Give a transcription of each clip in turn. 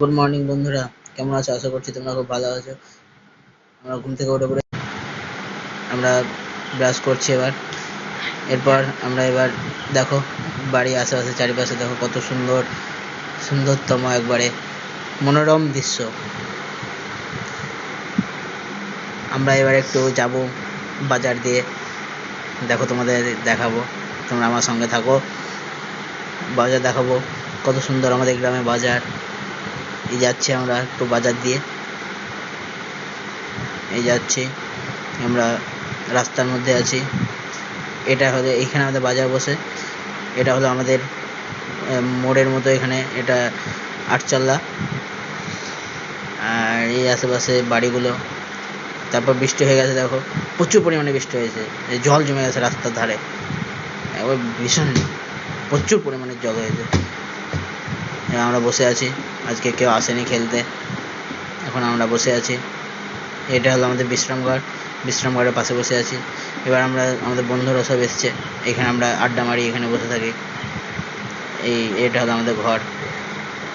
Good morning বন্ধুরা, কেমন আছো? আশা করছি তোমরা খুব ভালো আছো। আমরা ঘুম থেকে উঠে পড়ে আমরা ব্রাশ করছি এরপর আমরা দেখো বাড়ির আশেপাশে চারিপাশে দেখো কত সুন্দরতম একবারে মনোরম দৃশ্য। আমরা এবার একটু যাব বাজার দিয়ে, দেখো তোমাদের দেখাবো, তোমরা আমার সঙ্গে থাকো, বাজার দেখাবো কত সুন্দর আমাদের গ্রামে বাজার। এই যাচ্ছি আমরা একটু বাজার দিয়ে, এই যাচ্ছি আমরা রাস্তার মধ্যে আছি। এটা হলো এইখানে আমাদের বাজার বসে, এটা হলো আমাদের মোড়ের মতো, এখানে এটা আটচাল্লা, আর এই আশেপাশে বাড়িগুলো। তারপর বৃষ্টি হয়ে গেছে, দেখো প্রচুর পরিমাণে বৃষ্টি হয়েছে, জল জমে গেছে রাস্তার ধারে, একবার ভীষণ প্রচুর পরিমাণে জল হয়েছে। আমরা বসে আছি, আজকে কেউ আসেনি খেলতে, এখন আমরা বসে আছি। এটা হলো আমাদের বিশ্রামঘরের পাশে বসে আছি। এবার আমাদের বন্ধুরা সব এসছে, এখানে আমরা আড্ডা মারি, এখানে বসে থাকি। এটা হলো আমাদের ঘর,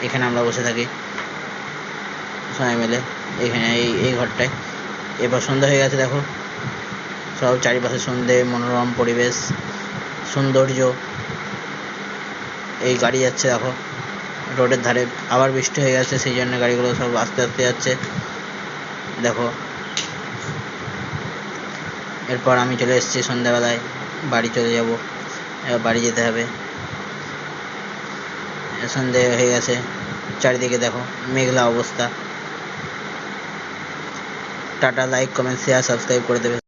এখানে আমরা বসে থাকি সবাই মিলে, এখানে এই ঘরটায়। এবার সন্ধ্যা হয়ে গেছে, দেখো সব চারিপাশে সন্ধে, মনোরম পরিবেশ, সৌন্দর্য। এই গাড়ি যাচ্ছে দেখো রোডের ধারে, আবার বৃষ্টি হয়ে গেছে, সেই জন্য গাড়িগুলো সব আস্তে আস্তে যাচ্ছে দেখো। এরপর আমি চলে এসেছি সন্ধ্যাবেলায়, বাড়ি চলে যাব, এবার বাড়ি যেতে হবে। সন্ধে হয়ে গেছে, চারিদিকে দেখো মেঘলা অবস্থা। Tata, like, comment, share, subscribe করে দেবে।